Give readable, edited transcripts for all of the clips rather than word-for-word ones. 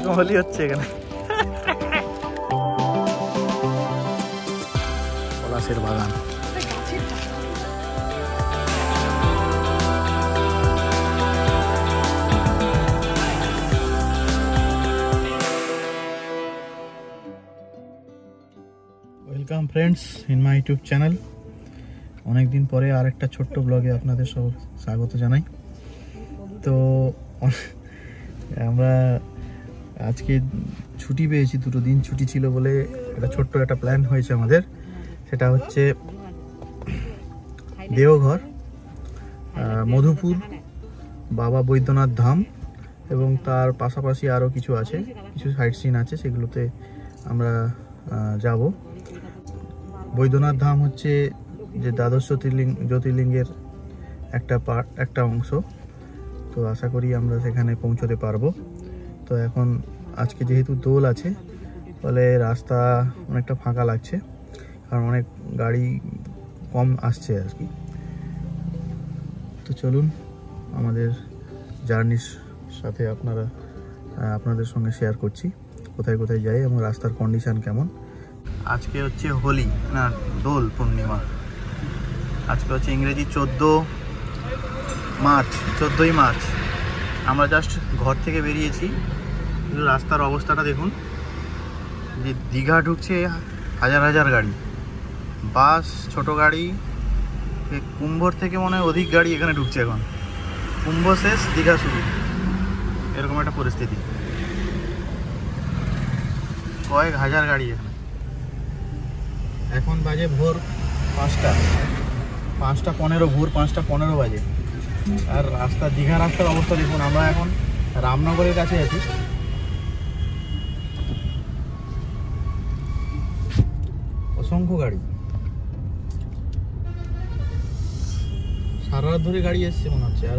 এরকম হোলি হচ্ছে এখানে। পলাশের বাগান। Welcome friends in my YouTube channel. অনেকদিন পরে আরেকটা ছোট্ট ব্লগে আপনাদের সব স্বাগত জানাই। তো আমরা আজকে ছুটি পেয়েছি, 2 দিন ছুটি ছিল বলে একটা ছোট্ট একটা প্ল্যান হয়েছে আমাদের। সেটা হচ্ছে দেওঘর, মধুপুর, বাবা বৈদ্যনাথ ধাম এবং তার পাশাপাশি আরও কিছু আছে, কিছু সাইট সিন আছে, সেগুলোতে আমরা যাব। বৈদ্যনাথ ধাম হচ্ছে যে দ্বাদশ জ্যোতির্লিঙ্গের একটা অংশ। তো আশা করি আমরা সেখানে পৌঁছতে পারবো। তো এখন আজকে যেহেতু দোল আছে ফলে রাস্তা অনেকটা ফাঁকা লাগছে, কারণ অনেক গাড়ি কম আসছে আর কি। তো চলুন আমাদের জার্নির সাথে আপনাদের সঙ্গে শেয়ার করছি কোথায় কোথায় যাই এবং রাস্তার কন্ডিশন কেমন। আজকে হচ্ছে হোলি না দোল পূর্ণিমা। আজকে হচ্ছে ইংরেজি 14ই মার্চ। আমরা জাস্ট ঘর থেকে বেরিয়েছি, কিন্তু রাস্তার অবস্থাটা দেখুন। যে দীঘা ঢুকছে হাজার হাজার গাড়ি, বাস, ছোট গাড়ি, কুম্ভর থেকে মনে হয় অধিক গাড়ি এখানে ঢুকছে এখন। কুম্ভ শেষ, দীঘা শুরু, এরকম একটা পরিস্থিতি। কয়েক হাজার গাড়ি এখানে। এখন বাজে ভোর 5:15, ভোর 5:15 বাজে। আর দীঘা রাস্তার অবস্থা দেখুন। আমরা এখন রামনগরের কাছে আছি। অসংখ্য গাড়ি, সারা রাত ধরে গাড়ি এসছে মনে হচ্ছে। আর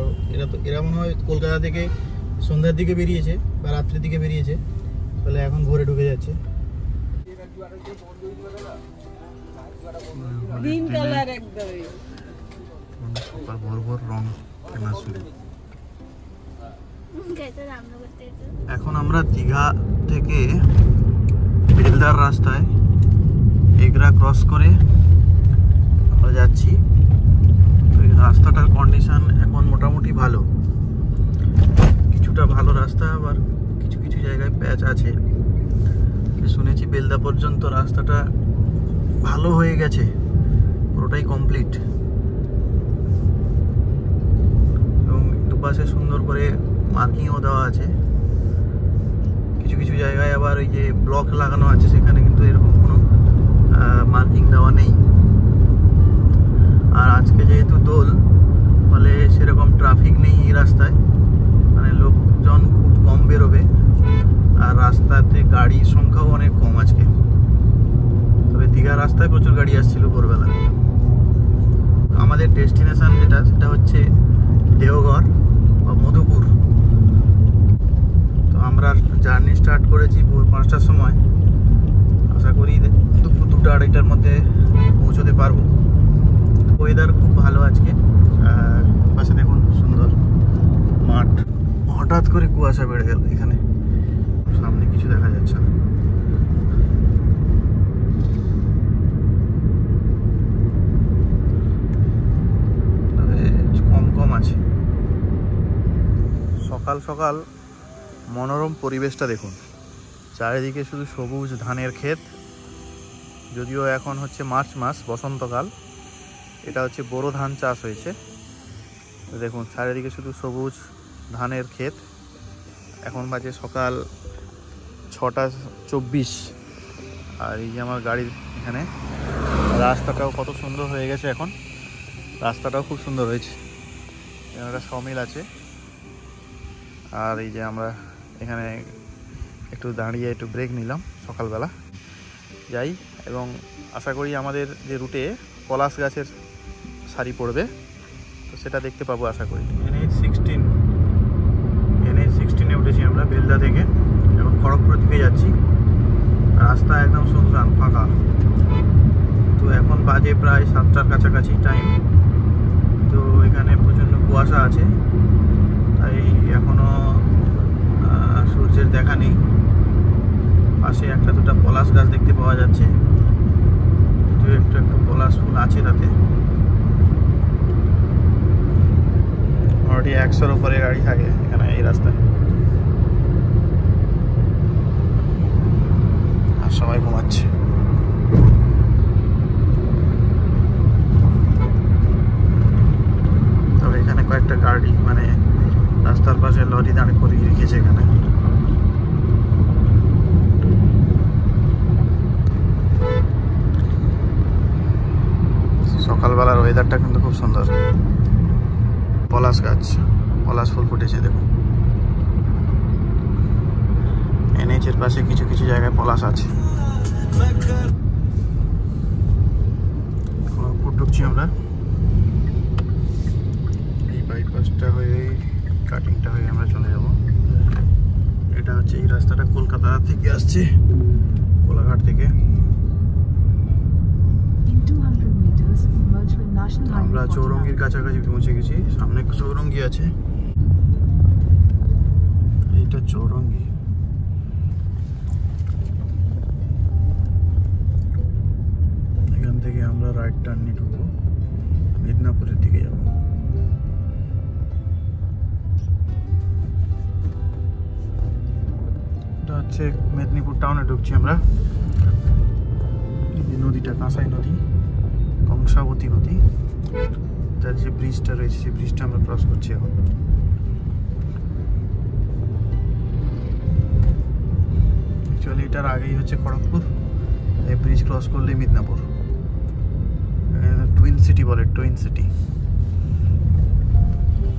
এরা মনে হয় কলকাতা থেকে সন্ধ্যার দিকে বেরিয়েছে বা রাত্রির দিকে বেরিয়েছে, তাহলে এখন ভোরে ঢুকে যাচ্ছে। ভোর রং কেনা শুরু। এখন আমরা দীঘা থেকে বেলদার রাস্তায় এগরা ক্রস করে আমরা যাচ্ছি। রাস্তাটার কন্ডিশন এখন মোটামুটি ভালো, কিছুটা ভালো রাস্তা, আবার কিছু কিছু জায়গায় প্যাচ আছে। শুনেছি বেলদা পর্যন্ত রাস্তাটা ভালো হয়ে গেছে, পুরোটাই কমপ্লিট। এবং দুপাশে সুন্দর করে মার্কিংও দেওয়া আছে। কিছু কিছু জায়গায় আবার ওই যে ব্লক লাগানো আছে, সেখানে কিন্তু এরকম কোনো মার্কিং দেওয়া নেই। আর আজকে যেহেতু দোল, ফলে সেরকম ট্রাফিক নেই এই রাস্তায়, মানে লোকজন খুব কম বেরোবে। আর রাস্তাতে গাড়ির সংখ্যাও অনেক কম আজকে। তবে দীঘা রাস্তায় প্রচুর গাড়ি আসছিল ভোরবেলা। আমাদের ডেস্টিনেশন সেটা হচ্ছে দেওঘর বা মধুপুর। তো আমরা জার্নি স্টার্ট করেছি ভোর 5টার সময়। আশা করি দুপুর 2-2:30টার মধ্যে পৌঁছতে পারবো। ওয়েদার খুব ভালো আজকে। আর পাশে দেখুন সুন্দর মাঠ। হঠাৎ করে কুয়াশা বেড়ে গেল এখানে, সামনে কিছু দেখা যাচ্ছে না। কম আছে। সকাল সকাল মনোরম পরিবেশটা দেখুন। চারিদিকে শুধু সবুজ ধানের ক্ষেত। যদিও এখন হচ্ছে মার্চ মাস, বসন্তকাল। এটা হচ্ছে বোরো ধান চাষ হয়েছে। দেখুন চারিদিকে শুধু সবুজ ধানের ক্ষেত। এখন বাজে সকাল 6:24। আর এই যে আমার গাড়ির এখানে রাস্তাটাও কত সুন্দর হয়ে গেছে। এখন রাস্তাটাও খুব সুন্দর হয়েছে। একটা সমিল আছে। আর এই যে আমরা এখানে একটু দাঁড়িয়ে একটু ব্রেক নিলাম সকালবেলা। যাই এবং আশা করি আমাদের যে রুটে পলাশ গাছের সারি পড়বে, তো সেটা দেখতে পাবো আশা করি। NH16 উঠেছি আমরা বেলদা থেকে, এবং খড়গপুরের দিকে যাচ্ছি। রাস্তা একদম শুনশান, ফাঁকা। তো এখন বাজে প্রায় 7টার কাছাকাছি টাইম। তো এখানে প্রচণ্ড কুয়াশা আছে, তাই এখনও সূর্যের দেখা নেই। পাশে একটা দুটা পলাশ গাছ দেখতে পাওয়া যাচ্ছে, একটু একটু পলাশ ফুল আছে তাতে। মোটামুটি 100-র উপরে গাড়ি থাকে এখানে এই রাস্তায়, আর সবাই ঘুমাচ্ছে। তবে এখানে কয়েকটা গাড়ি মানে রাস্তার পাশে লরি দাঁড় করিয়ে রেখেছে এখানে। সকালবেলার ওয়েদারটা কিন্তু খুব সুন্দর। পলাশ গাছ, পলাশ ফুল ফুটেছে দেখুন। এনএইচের পাশে কিছু কিছু জায়গায় পলাশ আছে। ঢুকছি আমরা এই বাইপাসটা হয়ে, কাটিংটা হয়ে আমরা চলে যাব। এটা হচ্ছে এই রাস্তাটা কলকাতা থেকে আসছে, কোলাঘাট থেকে। আমরা চৌরঙ্গির কাছাকাছি পৌঁছে গেছি। সামনে চৌরঙ্গি আছে, এইটা চৌরঙ্গি। এখান থেকে আমরা রাইট টার্ন নিয়ে ঢুকবো, মেদিনীপুরের দিকে যাব। এটা হচ্ছে মেদিনীপুর টাউনে ঢুকছি আমরা। এই নদীটা কাঁসাই নদী, কংসাবতী নদী, তার যে ব্রিজটা রয়েছে সেই ব্রিজটা আমরা ক্রস করছি এখন। অ্যাকচুয়ালি এটার আগেই হচ্ছে খড়গপুর, এই ব্রিজ ক্রস করলেই মিদনাপুর। টুইন সিটি বলে, টুইন সিটি।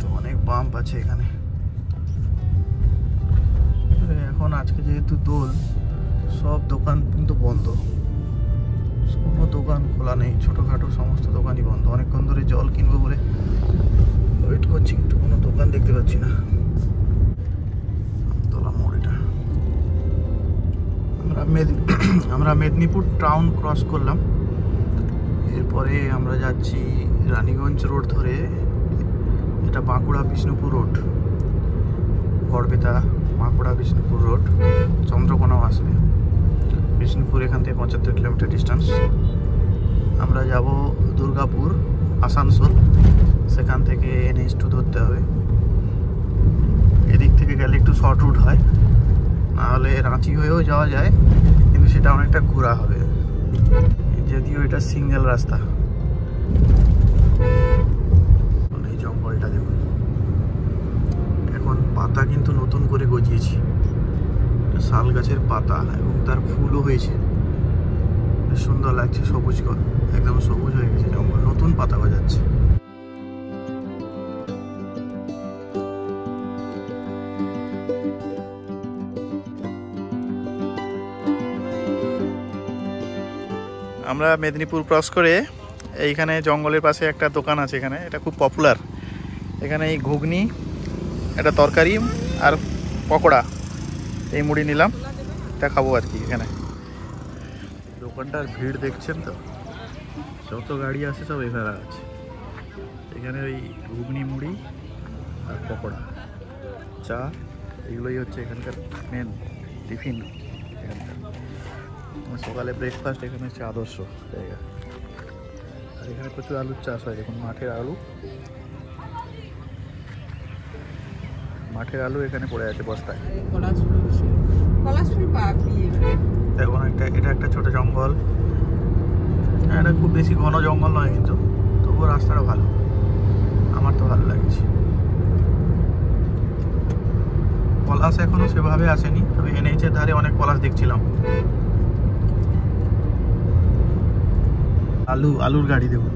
তো অনেক বাম্প আছে এখানে। এখন আজকে যেহেতু দোল, সব দোকান কিন্তু বন্ধ, কোনো দোকান খোলা নেই, ছোটোখাটো সমস্ত দোকানই বন্ধ। অনেকক্ষণ ধরে জল কিনবো বলে ওয়েট করছি, কিন্তু কোনো দোকান দেখতে পাচ্ছি না। আমতলা মোড় এটা। আমরা মেদিনীপুর টাউন ক্রস করলাম, এরপরে আমরা যাচ্ছি রানীগঞ্জ রোড ধরে। এটা বাঁকুড়া বিষ্ণুপুর রোড, গড়বেতা বাঁকুড়া বিষ্ণুপুর রোড, চন্দ্রকোনাও আসবে। বিষ্ণুপুর এখান থেকে 75 কিলোমিটার ডিস্টেন্স। আমরা যাব দুর্গাপুর, আসানসোল, সেখান থেকে NH2 ধরতে হবে। এদিক থেকে গেলে একটু শর্ট রুট হয়, নাহলে রাঁচি হয়েও যাওয়া যায়, কিন্তু সেটা অনেকটা ঘোরা হবে, যদিও এটা সিঙ্গেল রাস্তা। এই জঙ্গলটা দেখুন, এখন পাতা কিন্তু নতুন করে গজিয়েছে, শাল গাছের পাতা, এবং তার ফুলও হয়েছে, বেশ সুন্দর লাগছে। সবুজ, একদম সবুজ হয়ে গেছে জঙ্গল, নতুন পাতা গজাচ্ছে। আমরা মেদিনীপুর ক্রস করে এইখানে জঙ্গলের পাশে একটা দোকান আছে, এখানে এটা খুব পপুলার। এখানে এই ঘুগনি, একটা তরকারি আর পকোড়া, এই মুড়ি নিলাম, এটা খাবো আর কি। এখানে দোকানটার ভিড় দেখছেন তো, যত গাড়ি আছে সব এখানে আছে। এখানে ওই ঘুগনি, মুড়ি আর পকোড়া, চা, এগুলোই হচ্ছে এখানকার মেন টিফিন। এখানকার সকালে ব্রেকফাস্ট এখানে হচ্ছে আদর্শ জায়গা। আর এখানে প্রচুর আলুর চাষ হয়, দেখুন মাঠের আলু, মাঠের আলু এখানে পড়ে আছে বস্তায়। দেখুন এটা একটা ছোট জঙ্গল, এটা খুব বেশি ঘন জঙ্গল নয়, কিন্তু তবুও রাস্তাটা ভালো, আমার তো ভালো লাগছে। পলাশ এখনো সেভাবে আসেনি, তবে NH-এর ধারে অনেক পলাশ দেখছিলাম। আলুর গাড়ি দেখুন,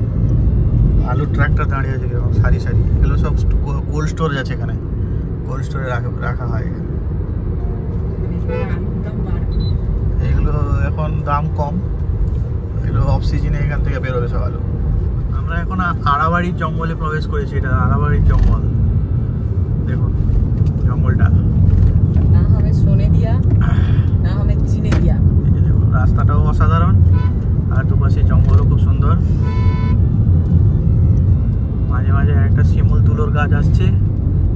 আলুর ট্রাক্টর দাঁড়িয়ে আছে কিরকম সারি সারি। এগুলো সব কোল্ড স্টোরেজ আছে, এখানে কোল্ড স্টোরে রাখা হয়। এগুলো এখন দাম কম, এগুলো অফ সিজনে এখান থেকে বেরোবে সব আলু। আমরা এখন আড়াবাড়ির জঙ্গলে প্রবেশ করেছি, এটা আড়াবাড়ির জঙ্গল। দেখুন জঙ্গলটা, না হবে সোনে দিয়া, না হবে চিনে দিয়া। দেখুন রাস্তাটাও অসাধারণ, আর দুপাশে জঙ্গলও খুব সুন্দর। মাঝে মাঝে একটা শিমুল তুলোর গাছ আসছে,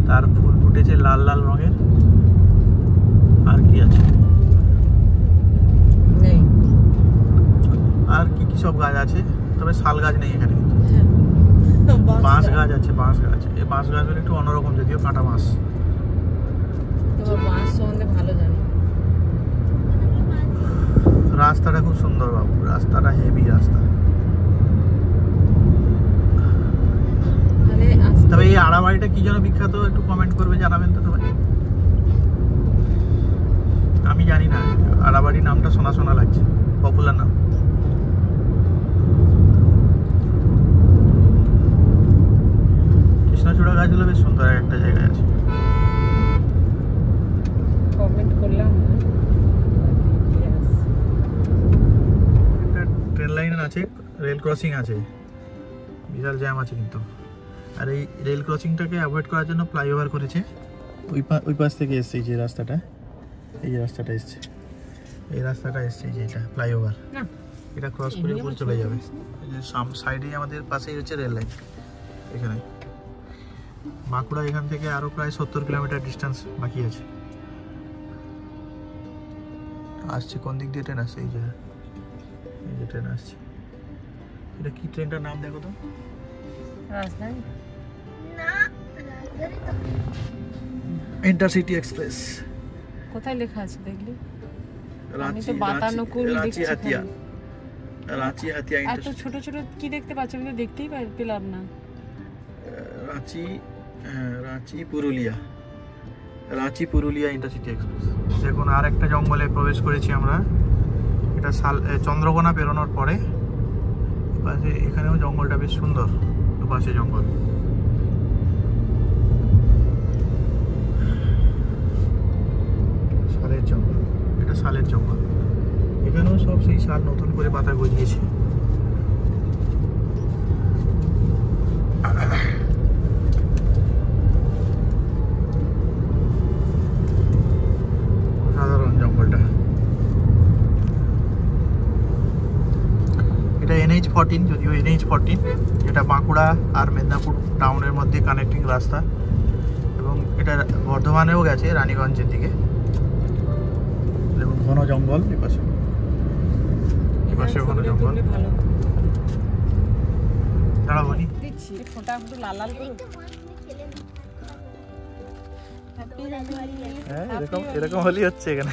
তার ফুল ফুটেছে লাল লাল রঙের, আর কি আছে, নেই আর কি কি সব গাছ আছে, তবে শাল গাছ নেই এখানে। বাঁশ গাছ আছে, বাঁশ গাছ। এই বাঁশ গাছগুলো একটু অন্যরকম, যদিও কাঁটা বাঁশ। তোমার বাঁশ সম্বন্ধে ভালো জানো। রাস্তাটা খুব সুন্দর বাবু, রাস্তাটা হেভি রাস্তা। তবে এই আড়াবাড়িটা কি জন্য বিখ্যাত একটু কমেন্ট করবে, জানাবেন তো সবাই। আমি জানি না, আড়াবাড়ি নামটা শোনা শোনা লাগছে, পপুলার নাম। কৃষ্ণচূড়া গাছগুলো বেশ সুন্দর একটা জায়গায় আছে। কমেন্ট করলাম না। একটা ট্রেন লাইন আছে, রেল ক্রসিং আছে, বিশাল জ্যাম আছে কিন্তু। আর এই রেল ক্রসিংটাকে অ্যাভয়েড করার জন্য ফ্লাইওভার করেছে। ওই পাশ থেকে এসছে এই যে রাস্তাটা, এই যে রাস্তাটা এসছে, এই রাস্তাটা এসছে, এই যে এটা ফ্লাইওভার, এটা ক্রস করে উপর চলে যাবে। এই যে সাইডেই আমাদের পাশেই হচ্ছে রেল লাইন। এখানে বাঁকুড়া এখান থেকে আরো প্রায় 70 কিলোমিটার ডিস্টেন্স বাকি আছে। আসছে কোন দিক দিয়ে ট্রেন আসছে, এই যে ট্রেন আসছে। এটা কি ট্রেনটার নাম দেখো তো? রাজধানী না, ইন্টারসিটি এক্সপ্রেস। কোথায় লেখা আছে দেখলি? আমি রাঁচি তো বাতানুকূল দেখছি হাতিয়া, রাঁচি হাতিয়া এত ছোট ছোট কি দেখতে পাচ্ছি, আমি তো দেখতেই পেলাম না। Ranchi Purulia intercity express. দেখুন আর একটা জঙ্গলে প্রবেশ করেছি আমরা। এটা চন্দ্রকোনা পেরোনোর পরে পাশে এখানেও জঙ্গলটা বেশ সুন্দর, দুপাশে জঙ্গল। শালের জঙ্গল, এটা শালের জঙ্গল। এখানেও সব সেই শাল নতুন করে পাতা গজিয়েছে। সাধারণ জঙ্গলটা। এটা NH14, যদিও NH14, যেটা বাঁকুড়া আর মেদিনীপুর টাউনের মধ্যে কানেক্টিং রাস্তা, এবং এটা বর্ধমানেও গেছে, রানীগঞ্জের দিকে। এবং ঘন জঙ্গল এপাশে, এপাশে ঘন জঙ্গল। দাঁড়াবো নি, দিচ্ছি ফোঁটা একটু লাল লাল করে। হ্যাঁ এরকম হলেই হচ্ছে এখানে।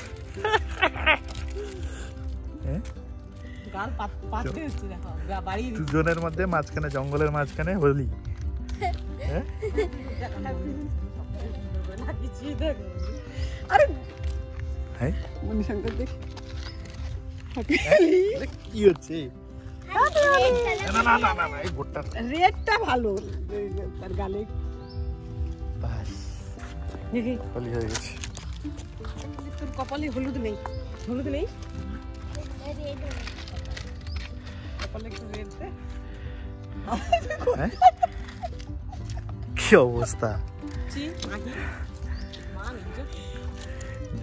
গাল পাততে হচ্ছে, দেখো বাড়ি দুজনের মধ্যে মাঝখানে, জঙ্গলের মাঝখানে হোলি। আরে হ্যাঁ মণিশঙ্কর দেখ কি হচ্ছে? না না না না, এই ভোটটা রেডটা ভালো তার গালে। বাস দেখি হোলি হয়ে গেছে। তোর কপালে হলুদ নেই, হলুদ নেই কপালে, একটু রেড দে। কি অবস্থা!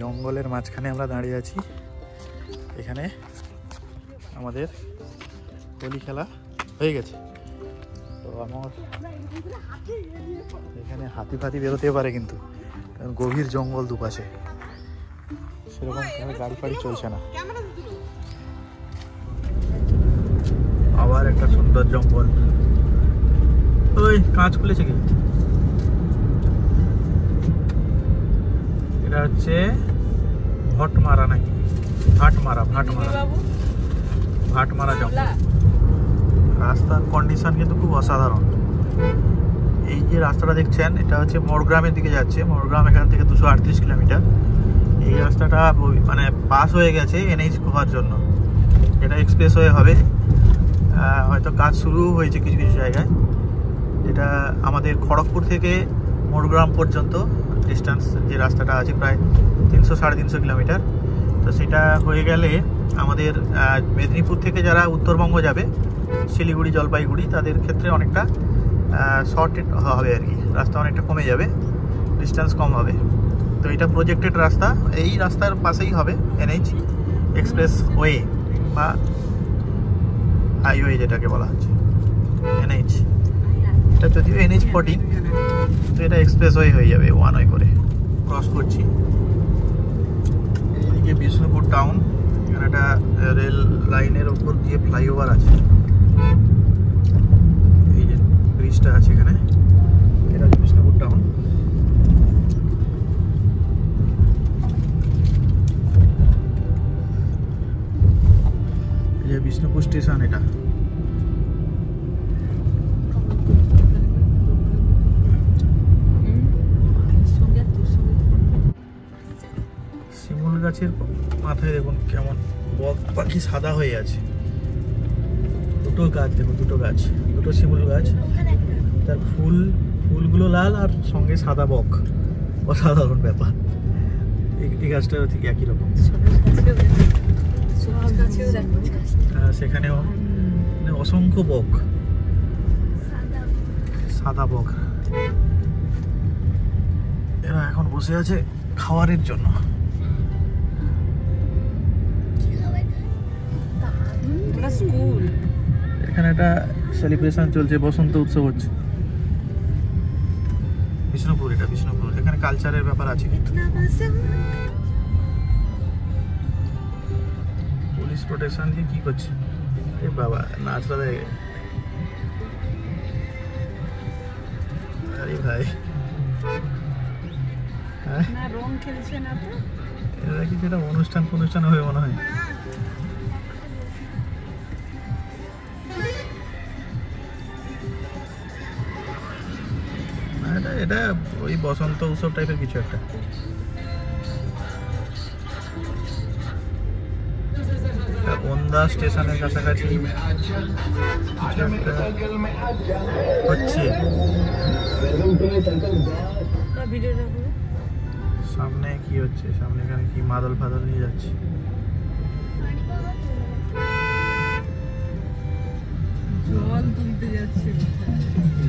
জঙ্গলের মাঝখানে আমরা দাঁড়িয়ে আছি। এখানে আমাদের হোলি খেলা হয়ে গেছে। তো আমার এখানে হাতি ফাতি বেরোতে পারে কিন্তু, কারণ গভীর জঙ্গল দুপাশে, সেরকম গাড়ি ফাড়ি চলছে না। আবার একটা সুন্দর জঙ্গল। ওই কাঁচ খুলেছে কি? এটা হচ্ছে ভটমারা নাকি ভাটমারা জঙ্গল। রাস্তার কন্ডিশন কিন্তু খুব অসাধারণ। এই যে রাস্তাটা দেখছেন, এটা হচ্ছে মোড়গ্রামের দিকে যাচ্ছে। মোড়গ্রাম এখান থেকে 238 কিলোমিটার। এই রাস্তাটা মানে পাস হয়ে গেছে NH হওয়ার জন্য, এটা এক্সপ্রেসওয়ে হবে। হয়তো কাজ শুরু হয়েছে কিছু কিছু জায়গায়। যেটা আমাদের খড়গপুর থেকে মোড়গ্রাম পর্যন্ত ডিস্টেন্স, যে রাস্তাটা আছে প্রায় 300-350 কিলোমিটার। তো সেটা হয়ে গেলে আমাদের মেদিনীপুর থেকে যারা উত্তরবঙ্গ যাবে, শিলিগুড়ি জলপাইগুড়ি, তাদের ক্ষেত্রে অনেকটা শর্ট হবে আর কি, রাস্তা অনেকটা কমে যাবে, ডিস্টেন্স কম হবে। তো এটা প্রজেক্টেড রাস্তা, এই রাস্তার পাশেই হবে NH এক্সপ্রেস ওয়ে বা হাইওয়ে যেটাকে বলা হচ্ছে NH। এটা যদিও NH14, তো এটা এক্সপ্রেস ওয়ে হয়ে যাবে, ওয়ান ওয়ে করে ক্রস করছি। যে বিষ্ণুপুর টাউন, এখানে একটা রেল লাইনের ওপর দিয়ে ফ্লাইওভার আছে, এই যে ব্রিজটা আছে এখানে, এটা হচ্ছে বিষ্ণুপুর টাউন। এই যে বিষ্ণুপুর স্টেশন এটা। শিমুল গাছের মাথায় দেখুন কেমন বক পাখি সাদা হয়ে আছে। দুটো গাছ দেখুন, দুটো গাছ, দুটো শিমুল গাছ, তার ফুলগুলো লাল আর সঙ্গে সাদা বক, অসাধারণ ব্যাপার। এই গাছটাও ঠিক একই রকম, সেখানেও অসংখ্য বক, সাদা বক। এরা এখন বসে আছে খাবারের জন্য। স্কুল, এখানে একটা সেলিব্রেশন চলছে, বসন্ত উৎসব হচ্ছে। বিষ্ণুপুর, এটা বিষ্ণুপুর, এখানে কালচারের ব্যাপার আছে। পুলিশ প্রোটেকশন দিয়ে কি করছে? এ বাবা, নাচটা দেখে, আরে ভাই, হ্যাঁ রং খেলছে না তো, এটা কি একটা অনুষ্ঠান হবে মনে হয়। এটা ওই বসন্ত উৎসব টাইপের কিছু একটা। ওন্দা স্টেশনের কাছাকাছি হচ্ছে। সামনে কি হচ্ছে? সামনে এখানে কি মাদল ফাদল নিয়ে যাচ্ছে? জল তুলতে যাচ্ছে।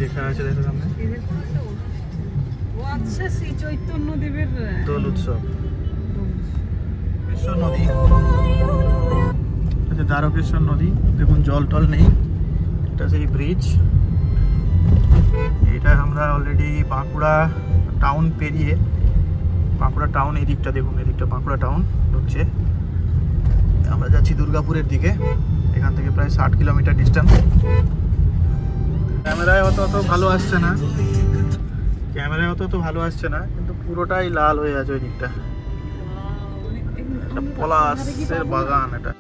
লেখা আছে দেখো সামনে, আচ্ছা শ্রী চৈতন্য দেবের দোল উৎসব, বিশ্ব নদী, আচ্ছা দ্বারকেশ্বর নদী। দেখুন জল টল নেই, এটা সেই ব্রিজ। এটা আমরা অলরেডি বাঁকুড়া টাউন পেরিয়ে, বাঁকুড়া টাউন এই দিকটা দেখুন, এই দিকটা বাঁকুড়া টাউন ঢুকছে। আমরা যাচ্ছি দুর্গাপুরের দিকে, এখান থেকে প্রায় 60 কিলোমিটার ডিস্টেন্স। ক্যামেরায় অত ভালো আসছে না, ক্যামেরায় অত ভালো আসছে না, কিন্তু পুরোটাই লাল হয়ে আছে ওই দিকটা। একটা পলাশের বাগান এটা।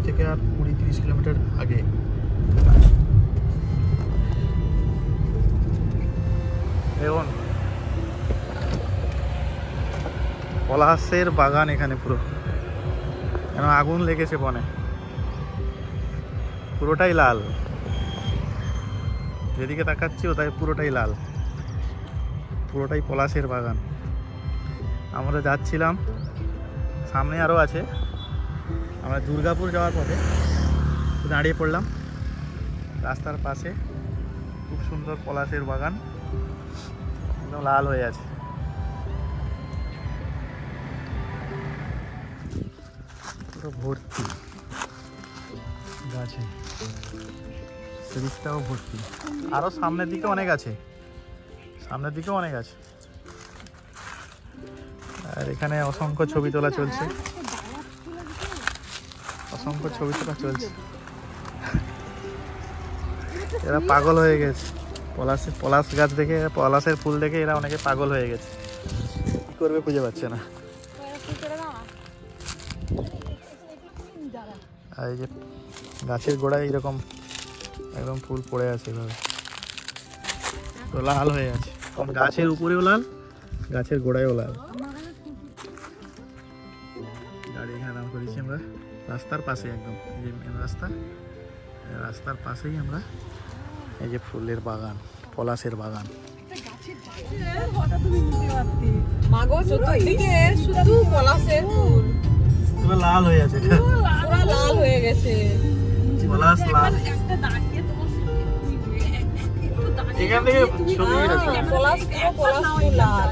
থেকে আর 20-30 কিলোমিটার আগে। দেখুন পলাশের বাগান এখানে পুরো, কেন আগুন লেগেছে বনে, পুরোটাই লাল। যেদিকে তাকাচ্ছি ওটাই পুরোটাই লাল, পুরোটাই পলাশের বাগান। আমরা যাচ্ছিলাম, সামনে আরও আছে। আমরা দুর্গাপুর যাওয়ার পথে দাঁড়িয়ে পড়লাম রাস্তার পাশে, খুব সুন্দর পলাশের বাগান, একদম লাল হয়ে আছে। পুরো ভর্তি গাছে, সেদিকটাও ভর্তি। আরও সামনের দিকে অনেক আছে, সামনের দিকেও অনেক আছে। আর এখানে অসংখ্য ছবি তোলা চলছে, অসংখ্য ছবি তোলা চলছে। এরা পাগল হয়ে গেছে পলাশ গাছ দেখে, পলাশের ফুল দেখে এরা অনেকে পাগল হয়ে গেছে, কি করবে খুঁজে পাচ্ছে না। আর এই যে গাছের গোড়ায় এরকম একদম ফুল পড়ে আছে, এভাবে তো লাল হয়ে আছে। গাছের উপরেও লাল, গাছের গোড়ায়ও লাল। গাড়ি এখানে দাম করেছি আমরা রাস্তার পাশে, একদম এই যে মেন রাস্তা, রাস্তার পাশেই আমরা এই যে ফুলের বাগান, পলাশের বাগান। শুধু পলাশের ফুল, পুরো লাল হয়ে আছে, পুরো লাল হয়ে গেছে, পলাশ লাল। এখান থেকে ছবি পলাশ ফুল লাল,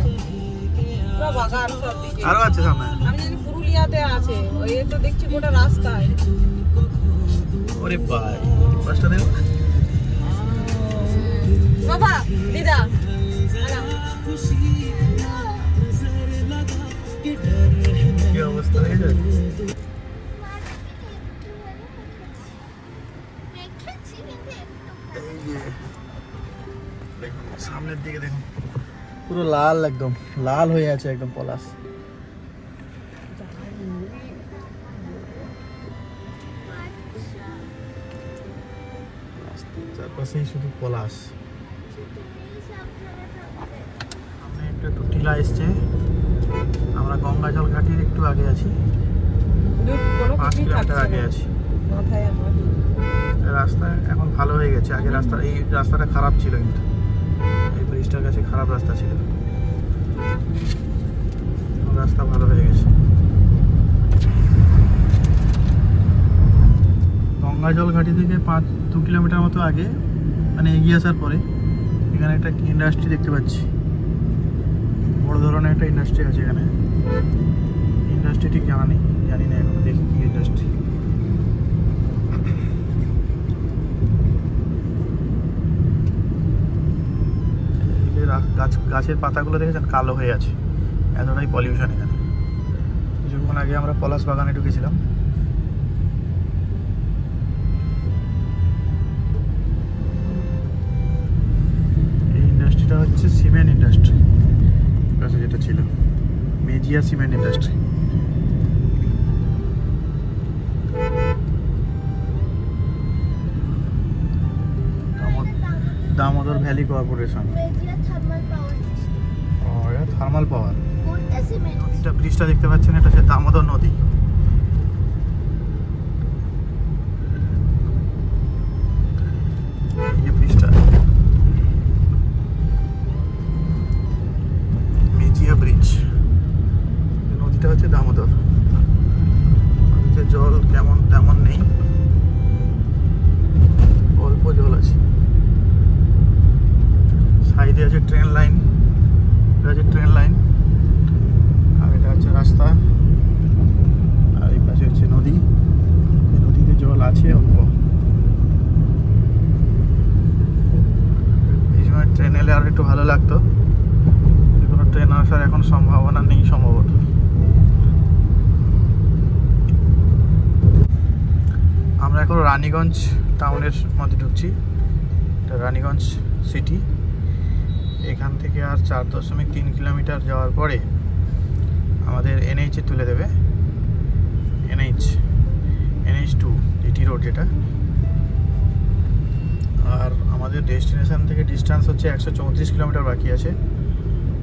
পুরো বাগান সব দিকে। আরো আছে সামনে, আমি জানি পুরুলিয়াতে আছে, ওই তো দেখছি গোটা রাস্তায়। ওরে ভাই পাঁচটা দেন বাবা দিদা কি অবস্থা হয়ে যায় দেখুন সামনের দিকে দেখুন পুরো লাল একদম লাল হয়ে আছে একদম পলাশ চারপাশেই শুধু পলাশ সামনে একটু টিলা এসছে আমরা গঙ্গাজল ঘাটির একটু আগে আছি 5 কিলোমিটার আগে আছি রাস্তা এখন ভালো হয়ে গেছে আগে এই রাস্তাটা খারাপ ছিল কিন্তু এই ব্রিজটার কাছে খারাপ রাস্তা ছিল রাস্তা ভালো হয়ে গেছে গঙ্গাজল ঘাটি থেকে 2 কিলোমিটার মতো আগে মানে এগিয়ে আসার পরে এখানে একটা ইন্ডাস্ট্রি দেখতে পাচ্ছি বড় ধরনের একটা ইন্ডাস্ট্রি আছে এখানে ইন্ডাস্ট্রি ঠিক জানি না এখনো দেখি কি ইন্ডাস্ট্রি গাছের পাতাগুলো দেখেছেন কালো হয়ে আছে এতটাই পলিউশন এখানে কিছুক্ষণ আগে আমরা পলাশ বাগানে ঢুকেছিলাম এই ইন্ডাস্ট্রিটা হচ্ছে সিমেন্ট ইন্ডাস্ট্রি কাছে যেটা ছিল Mejia cement industry Damodar valley corporation thermal power নদীটা ব্রিজটা দেখতে পাচ্ছেন এটা হচ্ছে দামোদর নদী এই ব্রিজটা মেজিয়া ব্রিজ নদীটা হচ্ছে দামোদর নদীতে জল কেমন তেমন নেই অল্প জল আছে সাইডে আছে ট্রেন লাইন এটা আছে ট্রেন লাইন আর এটা হচ্ছে রাস্তা আর এই পাশে হচ্ছে নদী এই নদীতে জল আছে অল্প এই সময় ট্রেন এলে আর একটু ভালো লাগতো কোনো ট্রেন আসার এখন সম্ভাবনা নেই সম্ভবত আমরা এখন রানীগঞ্জ টাউনের মধ্যে ঢুকছি এটা রানীগঞ্জ সিটি এখান থেকে আর 4.3 কিলোমিটার যাওয়ার পরে আমাদের এনএইচে তুলে দেবে NH2 জিটি রোড যেটা আর আমাদের ডেস্টিনেশন থেকে ডিস্টেন্স হচ্ছে 134 কিলোমিটার বাকি আছে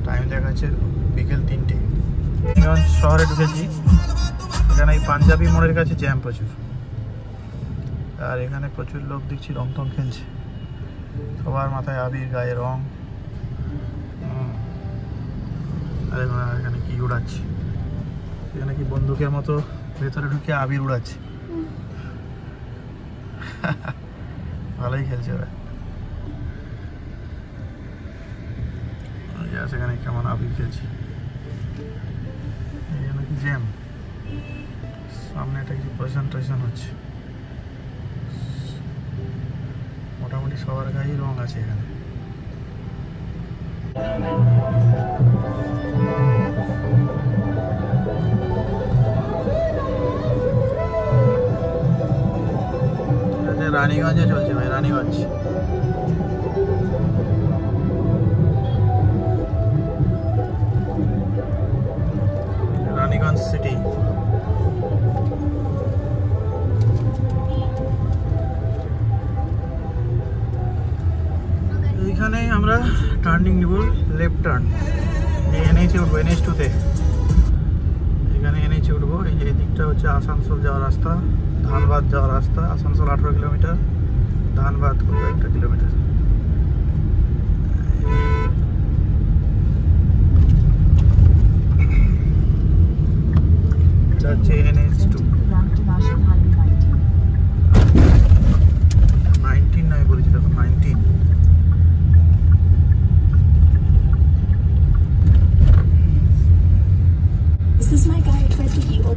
টাইম দেখাচ্ছে বিকেল 3টে রানীগঞ্জ শহরে ঢুকেছি এখানে এই পাঞ্জাবি মোড়ের কাছে জ্যাম প্রচুর আর এখানে প্রচুর লোক দেখছি রং টং খেলছে সবার মাথায় আবির গায়ে রং আর এখানে কি উড়াচ্ছে এখানে কি বন্দুকের মতো ভেতরে ঢুকে আবির উড়াচ্ছে ভালোই খেলছে ওরা সেখানে কেমন আবির খেলছে এখানে কি জ্যাম সামনে একটা কিছু প্রেজেন্টেশন হচ্ছে মোটামুটি সবার গায়েই রং আছে এখানে রানীগঞ্জে চলছে ভাই রানীগঞ্জ রানীগঞ্জ সিটি এইখানে আমরা টার্নিং নিব লেফট টার্ন এই এনএইচে উঠবো NH2-তে এখানে এনএইচে উঠবো এই যে দিকটা হচ্ছে আসানসোল যাওয়ার রাস্তা ধানবাদ যাওয়ার রাস্তা আসানসোল 18 কিলোমিটার ধানবাদ কয়েকটা কিলোমিটার এটা হচ্ছে NH2 19 নয় বলেছি তখন 19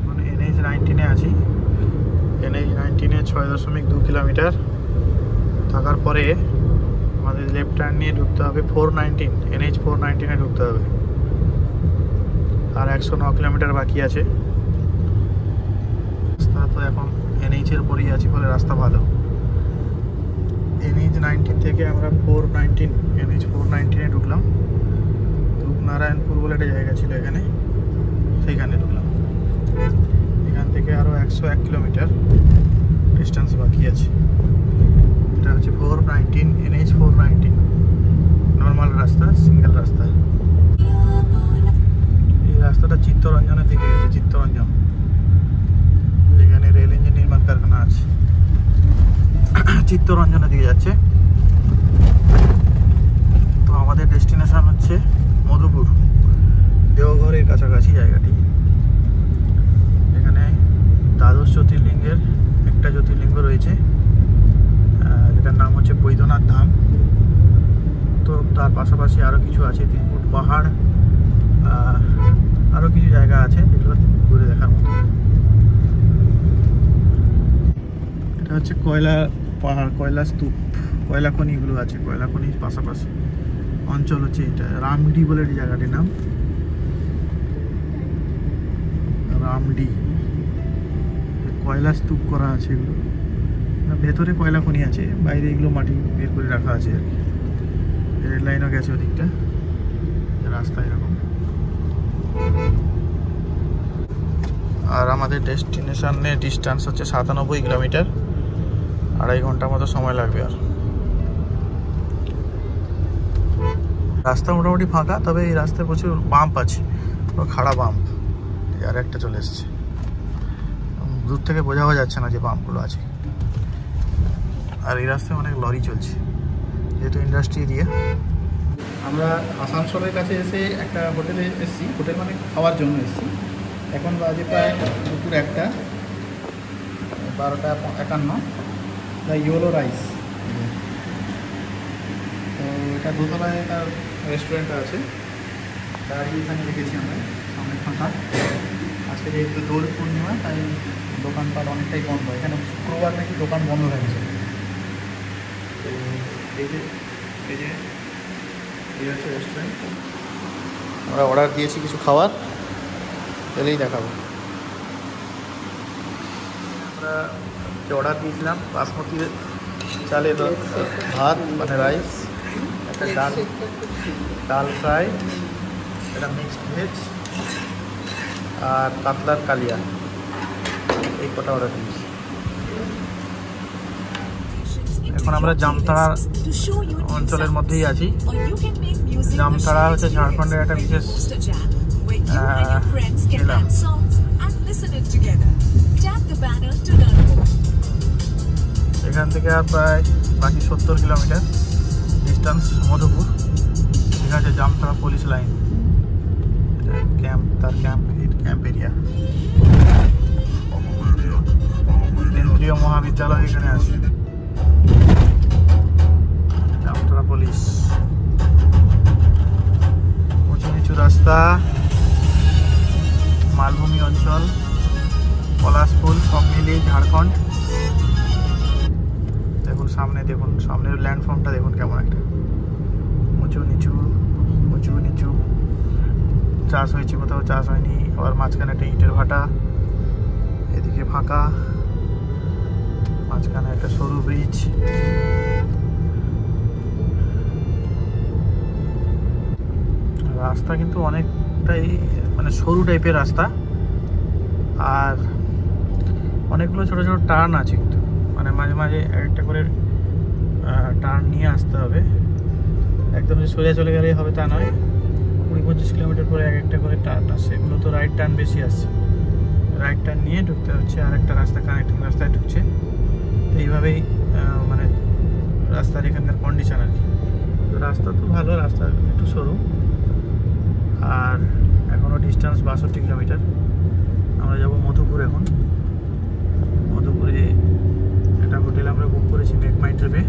মানে NH19 এ আছি NH19 এ 6.2 কিলোমিটার পরে আমাদের লেফট টার্ন নিয়ে ঢুকতে হবে 419 NH 419 ঢুকতে হবে। আর 109 কিলোমিটার বাকি আছে। রাস্তা তো এখন NH এর উপরেই আছে, ফলে রাস্তা ভালো। NH 19 থেকে আমরা 419 NH 419 ঢুকলাম। রূপনারায়ণপুর বলে একটা জায়গা ছিল এখানে, সেইখানে ঢুকলাম। এখান থেকে আরও 101 কিলোমিটার ডিস্টেন্স বাকি আছে। এটা হচ্ছে 419 NH 419 নর্মাল রাস্তা, সিঙ্গেল রাস্তা। এই রাস্তাটা চিত্তরঞ্জনের দিকে গেছে, চিত্তরঞ্জন, যেখানে রেল ইঞ্জিন নির্মাণ কারখানা আছে। চিত্তরঞ্জনের দিকে যাচ্ছে। তো আমাদের ডেস্টিনেশন হচ্ছে মধুপুর, দেওঘরের কাছাকাছি জায়গাটি। এখানে দ্বাদশ জ্যোতির্লিঙ্গের একটা জ্যোতির্লিঙ্গ রয়েছে, যেটার নাম হচ্ছে বৈদ্যনাথ ধাম। তো তার পাশাপাশি আরও কিছু আছে, তিনকুট পাহাড়, আরও কিছু জায়গা আছে যেগুলো ঘুরে দেখার মতো। এটা হচ্ছে কয়লা পাহাড়, কয়লা স্তূপ, কয়লা খনিগুলো আছে। কয়লা খনির পাশাপাশি অঞ্চল হচ্ছে এটা। রামডি বলে এই জায়গাটির নাম, রামডি। কয়লা স্তূপ করা আছে এগুলো, ভেতরে কয়লা খনি আছে, বাইরে এগুলো মাটি বের করে রাখা আছে আর কি। রেল লাইনও গেছে ওদিকটা, রাস্তা এরকম। আর আমাদের ডেস্টিনেশনের ডিস্টেন্স হচ্ছে 97 কিলোমিটার, 2.5 ঘন্টার মতো সময় লাগবে। আর রাস্তা মোটামুটি ফাঁকা, তবে এই রাস্তায় প্রচুর বাম্প আছে, খাড়া বাম্প। আর একটা চলে এসছে, দূর থেকে বোঝাও যাচ্ছে না যে বাম্পগুলো আছে। আর এই রাস্তায় অনেক লরি চলছে, যেহেতু ইন্ডাস্ট্রি এরিয়া। আমরা আসানসোলের কাছে এসে একটা হোটেলে এসেছি, হোটেল মানে খাওয়ার জন্য এসেছি। এখন বাজে প্রায় দুপুর 1টা, 12:51। দ্য ইয়েলো রাইস, তো এটা দোতলায় তার রেস্টুরেন্টটা আছে। গাড়ি এখানে রেখেছি আমরা, সামনে ফাঁকা। আজকে যেহেতু দোল পূর্ণিমা, তাই দোকানপাট অনেকটাই বন্ধ। এখানে শুক্রবার নাকি দোকান বন্ধ থাকছে। তো এই হচ্ছে রেস্টুরেন্ট। আমরা অর্ডার দিয়েছি কিছু খাবার, এলেই দেখাবো। আমরা যে অর্ডার দিয়েছিলাম বাসমতি চালের ভাত মানে রাইস, একটা ডাল ফ্রাই, এটা মিক্সড ভেজ, আর কাতলার কালিয়া, এই কটা অর্ডার দিয়েছি। এখন আমরা জামতাড়া অঞ্চলের মধ্যেই আছি। জামতাড়া হচ্ছে ঝাড়খণ্ডের একটা বিশেষ জেলা। এখান থেকে আর প্রায় বাকি 70 কিলোমিটার ডিস্টেন্স মধুপুর। এখানে আছে জামতাড়া পুলিশ লাইন, ক্যাম্প, তার ক্যাম্প এরিয়া। কেন্দ্রীয় মহাবিদ্যালয় এখানে আছে, জামতাড়া পুলিশ। উঁচু নিচু রাস্তা, মালভূমি অঞ্চল, পলাশফুল, সব মিলিয়ে ঝাড়খণ্ড। দেখুন সামনে, দেখুন সামনের ল্যান্ডফর্মটা দেখুন কেমন একটা উঁচু নিচু, উঁচু নিচু। চাষ হয়েছে, কোথাও চাষ হয়নি। আবার মাঝখানে একটা ইটের ভাটা, এদিকে ফাঁকা, মাঝখানে একটা সরু ব্রিজ। রাস্তা কিন্তু অনেকটাই মানে সরু টাইপের রাস্তা, আর অনেকগুলো ছোট ছোট টার্ন আছে কিন্তু, মানে মাঝে মাঝে একটা করে টার্ন নিয়ে আসতে হবে। একদম সোজা চলে গেলেই হবে তা নয়, 20-25 কিলোমিটার পরে এক একটা করে টার্ন আসছে। এগুলো তো রাইট টার্ন বেশি আসছে, রাইট টার্ন নিয়ে ঢুকতে হচ্ছে। আর একটা রাস্তা কানেক্টিং রাস্তায় ঢুকছে। তো এইভাবেই মানে রাস্তার এখানকার কন্ডিশন আর কি। তো রাস্তা তো ভালো, রাস্তা একটু সরু। আর এখনও ডিস্টেন্স 62 কিলোমিটার। আমরা যাব মধুপুর। এখন মধুপুরে একটা হোটেল আমরা বুক করেছি মেক মাই ট্রিপে।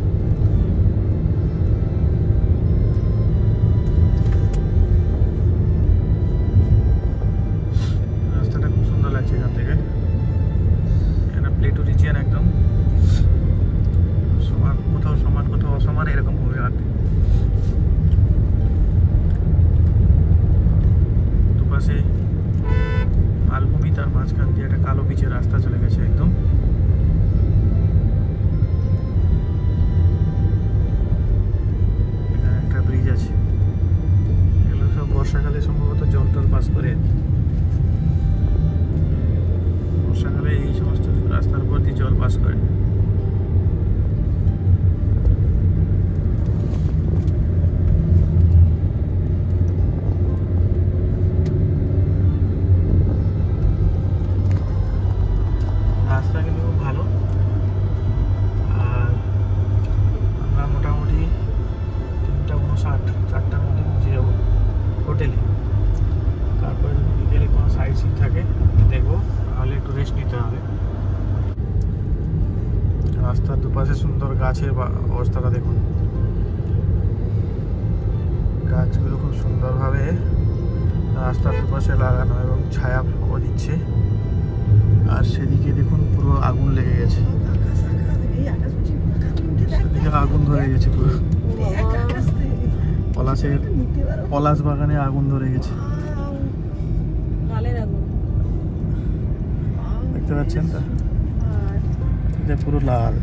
রাস্তাটা খুব সুন্দর লাগছে এখান থেকে। এখানে প্লেটো রিজিয়ন, একদম সমান, কোথাও সমান কোথাও মানে এরকম হবে আর দুপাশে মালভূমি, তার মাঝখান দিয়ে একটা কালো পিচের রাস্তা চলে গেছে একদম। এখানে একটা ব্রিজ আছে, এগুলো সব বর্ষাকালে সম্ভবত জল টল পাস করে। বর্ষাকালে এই সমস্ত রাস্তার উপর দিয়ে জল পাস করে। রাস্তা কিন্তু খুব ভালো। আর আমরা মোটামুটি 3:59, 4টার মধ্যে পৌঁছে যাবো হোটেলে। তারপরে যদি বিকেলে কোনো সাইট সিন থাকে দেখবো, তাহলে একটু রেস্ট নিতে হবে। রাস্তার দুপাশে সুন্দর গাছের অবস্থাটা দেখুন, গাছগুলো খুব সুন্দরভাবে রাস্তার দুপাশে লাগানো এবং ছায়া দিচ্ছে। আর সেদিকে দেখুন পুরো আগুন লেগে গেছে, সেদিকে আগুন ধরে গেছে পুরো। পলাশ বাগানে আগুন ধরে গেছে, দেখতে পাচ্ছেন তো, এটা পুরো লাল।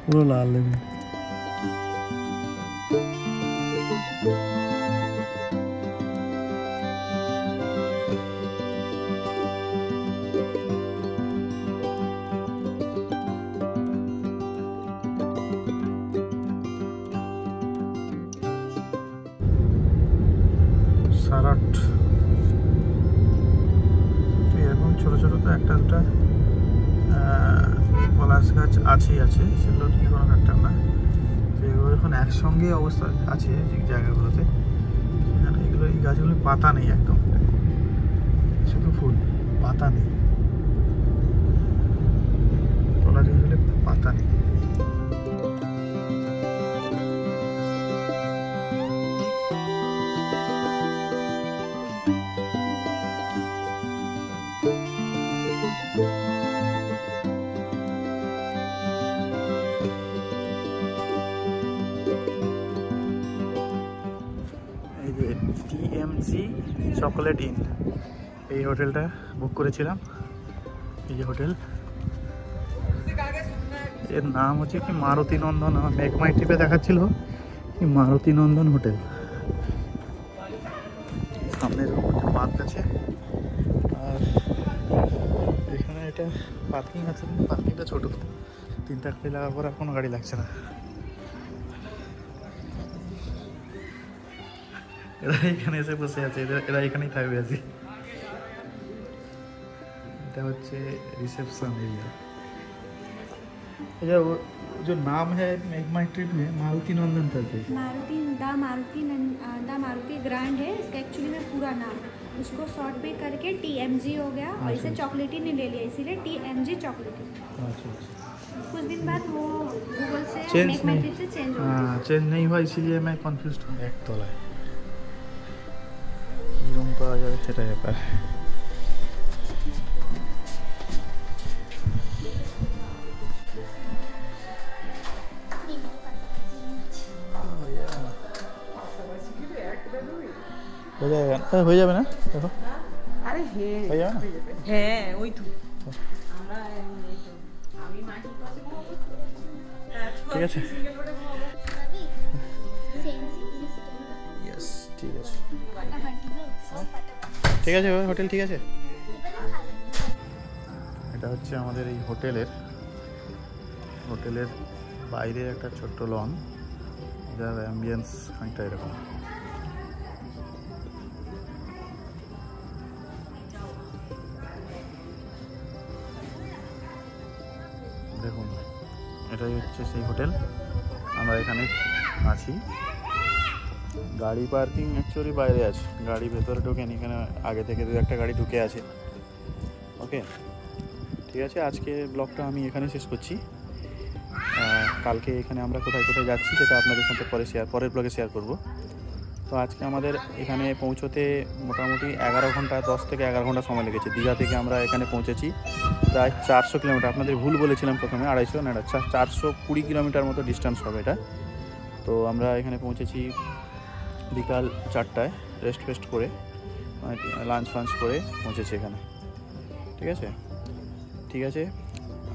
পুরো লাল দেখুন। সারাট এরকম ছোট ছোট তো একটা দুটা পলাশ গাছ আছেই আছে, সেগুলো নিয়ে কোনো ফ্যাক্টর না। তো এগুলো এখন একসঙ্গে অবস্থা আছে যে জায়গাগুলোতে, এখানে এগুলো এই গাছগুলো পাতা নেই, একদম শুধু ফুল, পাতা নেই। পলাশ গাছগুলো পাতা নেই। টিএমজি চকোলেট ইন, এই হোটেলটা বুক করেছিলাম। এই যে হোটেল, এর নাম হচ্ছে কি মারুতি নন্দন। আমার মেঘমাই ট্রিপে দেখাচ্ছিল কি মারুতি নন্দন হোটেল। সামনের পার্ক আছে, আর এখানে এটা পার্কিং আছে, পার্কিংটা ছোট, 3টা গাড়ি লাগার পর আর কোনো গাড়ি লাগছে না। এরা এখানে এসে বসে আছে, এরা এখানেই থাকবে আছি। এটা হচ্ছে रिसेप्शन एरिया। अच्छा, वो जो नाम है मेघमाई ट्रिप में मारुति नंदन करके, द मारुति ग्रैंड है इसका एक्चुअली में पूरा नाम। उसको शॉर्ट पे करके TMG हो गया और इसे चॉकलेटी ने ले लिया, इसीलिए TMG चॉकलेटी। अच्छा कुछ दिन बाद वो गूगल से चेंज मेघमाई ट्रिप से चेंज हो गया। हाँ, चेंज नहीं हुआ, इसीलिए मैं कन्फ्यूज हूँ। एक तला है रूम पाওয়া যাবে সেটা ব্যাপার। হয়ে যাবে না, দেখো আরে হ্যাঁ হয়ে যাবে না। হ্যাঁ ওই তো আমরা এই তো আমি মাটির পাশে ঠিক আছে, Yes. ঠিক আছে, ঠিক আছে হোটেল, ঠিক আছে। এটা হচ্ছে আমাদের এই হোটেলের বাইরে একটা ছোট্ট লন, যার অ্যাম্বিয়েন্স খানিকটা এরকম। দেখুন, এটাই হচ্ছে সেই হোটেল, আমরা এখানে আছি। গাড়ি পার্কিং অ্যাকচুয়ালি বাইরে আছে, গাড়ি ভেতরে ঢোকেনি, এখানে আগে থেকে 2-1টা গাড়ি ঢুকে আছে। ওকে, ঠিক আছে, আজকে ব্লগটা আমি এখানে শেষ করছি। কালকে এখানে আমরা কোথায় কোথায় যাচ্ছি সেটা আপনাদের সাথে পরের ব্লগে শেয়ার করব। তো আজকে আমাদের এখানে পৌঁছোতে মোটামুটি 11 ঘন্টা, 10 থেকে 11 ঘন্টা সময় লেগেছে। দীঘা থেকে আমরা এখানে পৌঁছেছি প্রায় 400 কিলোমিটার। আপনাদের ভুল বলেছিলাম প্রথমে, 250 না, এটা 420 কিলোমিটার মতো ডিস্টেন্স হবে এটা। তো আমরা এখানে পৌঁছেছি বিকাল 4টায়, রেস্ট ফেস্ট করে, লাঞ্চ ফাঞ্চ করে পৌঁছেছি এখানে। ঠিক আছে,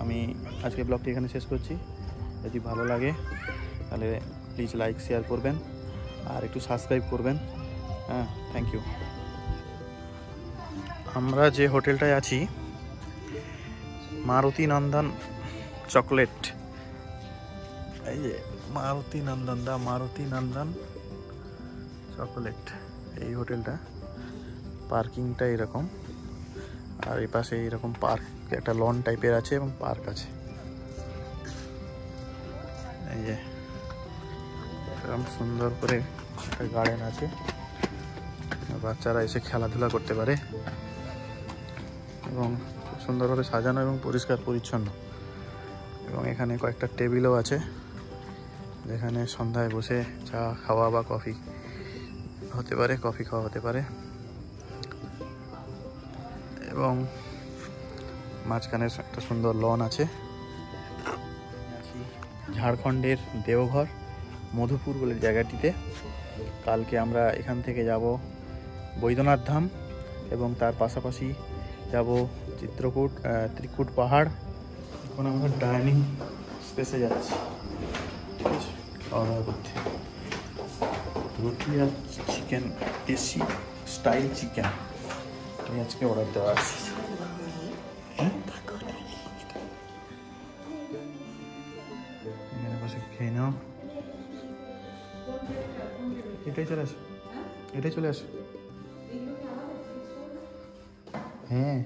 আমি আজকে ব্লগটি এখানে শেষ করছি। যদি ভালো লাগে তাহলে প্লিজ লাইক শেয়ার করবেন আর একটু সাবস্ক্রাইব করবেন। হ্যাঁ, থ্যাংক ইউ। আমরা যে হোটেলটায় আছি মারুতি নন্দন চকলেট, এই যে মারুতি নন্দন চকলেট, এই হোটেলটা। পার্কিংটা এরকম, আর এই পাশে এরকম পার্ক, একটা লন টাইপের আছে এবং পার্ক আছে। এই যে এরকম সুন্দর করে একটা গার্ডেন আছে, বাচ্চারা এসে খেলাধুলা করতে পারে এবং খুব সুন্দরভাবে সাজানো এবং পরিষ্কার পরিচ্ছন্ন। এবং এখানে কয়েকটা টেবিলও আছে যেখানে সন্ধ্যায় বসে চা খাওয়া বা কফি খাওয়া হতে পারে। এবং মাঝখানে একটা সুন্দর লন আছে। ঝাড়খণ্ডের দেওঘর মধুপুর বলে জায়গাটিতে। কালকে আমরা এখান থেকে যাব বৈদ্যনাথ ধাম এবং তার পাশাপাশি যাব ত্রিকুট পাহাড়। এখন আমরা ডাইনিং স্পেসে যাচ্ছি, ঠিক আছে, খাওয়া দাওয়া করতে। রুটি আর চিকেন, দেশি স্টাইল চিকেন আজকে অর্ডার দেওয়া আছে। এখানে বসে খেয়ে নাও। এটাই চলে আসো। হ্যাঁ।